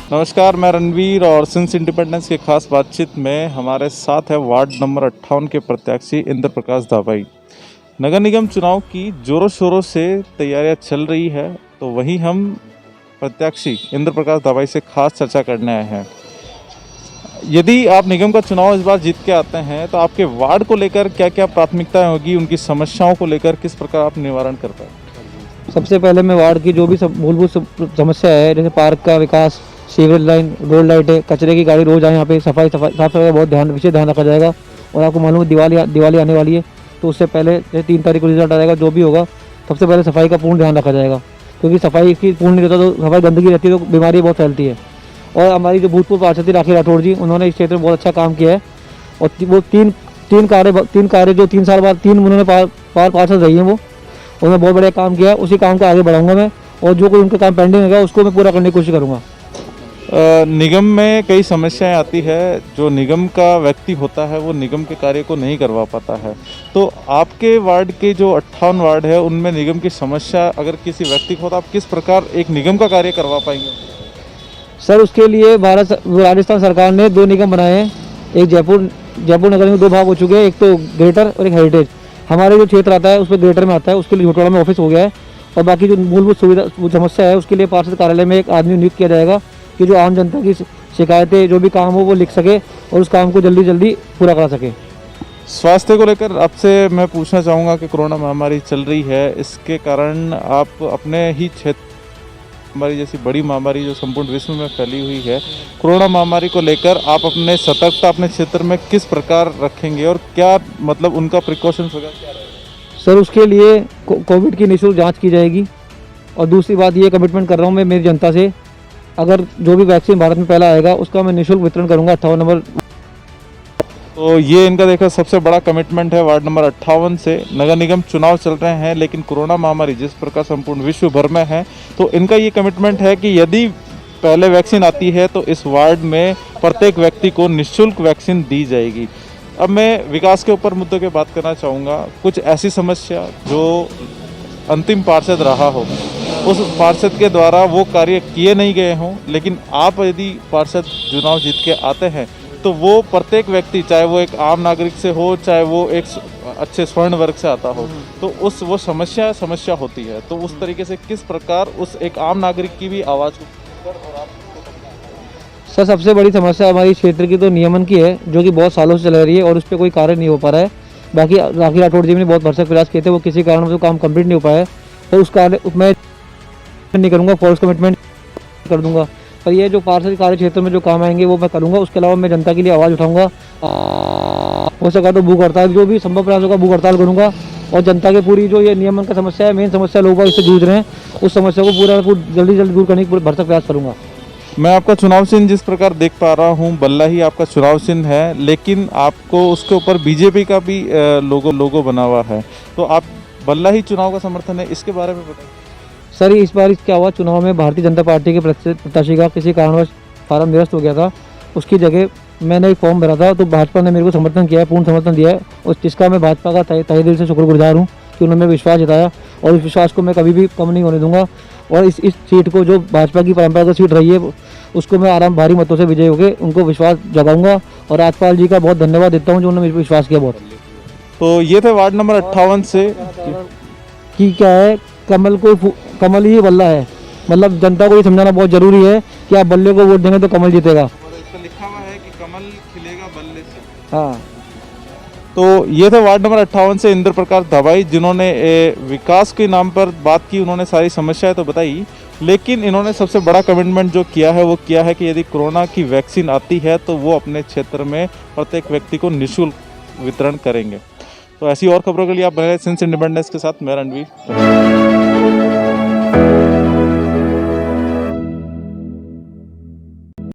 नमस्कार, मैं रणवीर और सिंस इंडिपेंडेंस की खास बातचीत में हमारे साथ है वार्ड नंबर 58 के प्रत्याशी इंद्र प्रकाश दाभाई। नगर निगम चुनाव की जोरों शोरों से तैयारियां चल रही है, तो वहीं हम प्रत्याशी इंद्र प्रकाश दाभाई से खास चर्चा करने आए हैं। यदि आप निगम का चुनाव इस बार जीत के आते हैं तो आपके वार्ड को लेकर क्या क्या प्राथमिकताएं होगी, उनकी समस्याओं को लेकर किस प्रकार आप निवारण कर पाएंगे? सबसे पहले मैं वार्ड की जो भी मूलभूत समस्या है, जैसे पार्क का विकास, सीवरेज लाइन, रोड लाइटें, कचरे की गाड़ी रोज आए यहाँ पे, साफ सफाई का बहुत विशेष ध्यान रखा जाएगा। और आपको मालूम है दिवाली आने वाली है, तो उससे पहले जैसे 3 तारीख को रिजल्ट आएगा, जो भी होगा सबसे पहले सफाई का पूर्ण ध्यान रखा जाएगा, क्योंकि सफाई की पूर्ण नहीं रहता तो सफाई गंदगी रहती है तो बीमारी बहुत फैलती है। और हमारी जो भूतपूर्व पार्षद राखी राठौड़ जी, उन्होंने इस क्षेत्र में बहुत अच्छा काम किया है। और वो तीन कार्य जो 3 साल बाद 3 उन्होंने पार्षद रही हैं, वो उन्होंने बहुत बड़ा काम किया है। उसी काम को आगे बढ़ाऊंगा मैं, और जो कोई उनका काम पेंडिंग होगा उसको मैं पूरा करने की कोशिश करूंगा। निगम में कई समस्याएं आती है, जो निगम का व्यक्ति होता है वो निगम के कार्य को नहीं करवा पाता है। तो आपके वार्ड के जो 58 वार्ड है उनमें निगम की समस्या अगर किसी व्यक्ति को हो तो आप किस प्रकार एक निगम का कार्य करवा पाएंगे? सर, उसके लिए राजस्थान सरकार ने 2 निगम बनाए हैं। एक जयपुर नगर में 2 भाग हो चुके हैं, एक तो ग्रेटर और एक हेरिटेज। हमारे जो क्षेत्र आता है उसमें ग्रेटर में आता है, उसके लिए झोटवाड़ा में ऑफिस हो गया है। और बाकी जो मूलभूत सुविधा समस्या है उसके लिए पार्षद कार्यालय में एक आदमी नियुक्त किया जाएगा कि जो आम जनता की शिकायतें जो भी काम हो वो लिख सके और उस काम को जल्दी पूरा करा सके। स्वास्थ्य को लेकर आपसे मैं पूछना चाहूँगा कि कोरोना महामारी चल रही है, इसके कारण आप अपने ही क्षेत्र महामारी जैसी बड़ी महामारी जो संपूर्ण विश्व में फैली हुई है, कोरोना महामारी को लेकर आप अपने सतर्कता अपने क्षेत्र में किस प्रकार रखेंगे और क्या मतलब उनका प्रिकॉशंस वगैरह क्या रहेगा? सर, उसके लिए कोविड की निःशुल्क जांच की जाएगी। और दूसरी बात ये कमिटमेंट कर रहा हूँ मैं मेरी जनता से, अगर जो भी वैक्सीन भारत में पहला आएगा उसका मैं निःशुल्क वितरण करूँगा 58 नंबर। तो ये इनका देखा सबसे बड़ा कमिटमेंट है वार्ड नंबर 58 से। नगर निगम चुनाव चल रहे हैं, लेकिन कोरोना महामारी जिस प्रकार संपूर्ण विश्व भर में है, तो इनका ये कमिटमेंट है कि यदि पहले वैक्सीन आती है तो इस वार्ड में प्रत्येक व्यक्ति को निःशुल्क वैक्सीन दी जाएगी। अब मैं विकास के ऊपर मुद्दों की बात करना चाहूँगा। कुछ ऐसी समस्या जो अंतिम पार्षद रहा हो, उस पार्षद के द्वारा वो कार्य किए नहीं गए हों, लेकिन आप यदि पार्षद चुनाव जीत के आते हैं तो वो प्रत्येक व्यक्ति, चाहे वो एक आम नागरिक से हो, चाहे वो एक अच्छे स्वर्ण वर्ग से आता हो, तो वो समस्या होती है। तो उस तरीके से किस प्रकार उस एक आम नागरिक की भी आवाज़ को और आप। सर, सबसे बड़ी समस्या हमारी क्षेत्र की तो नियमन की है, जो कि बहुत सालों से चल रही है और उस पर कोई कार्य नहीं हो पा रहा है। बाकी राखी राठौड़ जी ने बहुत भरसक प्रयास किए थे, वो किसी कारण से काम कंप्लीट नहीं हो पाया है। और उस कार्य मैं नहीं करूँगा, फॉल्स कमिटमेंट कर दूंगा। पर ये जो पार्षद कार्य क्षेत्र में जो काम आएंगे वो मैं करूँगा। उसके अलावा मैं जनता के लिए आवाज़ उठाऊंगा, हो सका तो भूख हड़ताल, जो भी संभव प्रयास होगा भूख हड़ताल करूँगा। और जनता के पूरी जो ये नियमन का समस्या है, मेन समस्या लोग इससे जूझ रहे हैं, उस समस्या को पूरा जल्दी दूर करने की भरसक प्रयास करूँगा। मैं आपका चुनाव चिन्ह जिस प्रकार देख पा रहा हूँ, बल्ला ही आपका चुनाव चिन्ह है, लेकिन आपको उसके ऊपर बीजेपी का भी लोगो बना हुआ है। तो आप बल्ला ही चुनाव का समर्थन है, इसके बारे में बताएं। सर, इस बार क्या हुआ, चुनाव में भारतीय जनता पार्टी के प्रत्याशी का किसी कारणवश फार्म निरस्त हो गया था। उसकी जगह मैंने एक फॉर्म भरा था, तो भाजपा ने मेरे को समर्थन किया है, पूर्ण समर्थन दिया है। और जिसका मैं भाजपा का तहे दिल से शुक्रगुजार हूँ कि उन्होंने विश्वास जताया, और इस विश्वास को मैं कभी भी कम नहीं होने दूंगा। और इस सीट को, जो भाजपा की परंपरागत सीट रही है, उसको मैं भारी मतों से विजय होकर उनको विश्वास जगाऊंगा। और राजपाल जी का बहुत धन्यवाद देता हूँ जो उन्होंने मेरे पर विश्वास किया बहुत। तो ये थे वार्ड नंबर 58 से कि क्या है, कमल ही बल्ला है। मतलब जनता को ये समझाना बहुत जरूरी है कि आप बल्ले को वोट देंगे तो कमल जीतेगा। इसका लिखा हुआ है कि कमल खिलेगा बल्ले से। हाँ, तो ये थे वार्ड नंबर 58 से इंद्र प्रकाश दाभाई, जिन्होंने विकास के नाम पर बात की। उन्होंने सारी समस्याएं तो बताई, लेकिन इन्होंने सबसे बड़ा कमिटमेंट जो किया है वो किया है कि यदि कोरोना की वैक्सीन आती है तो वो अपने क्षेत्र में प्रत्येक व्यक्ति को निःशुल्क वितरण करेंगे। तो ऐसी और खबरों के लिए आप बने रहे सिंस इंडिपेंडेंस के साथ। मैं रणवीर।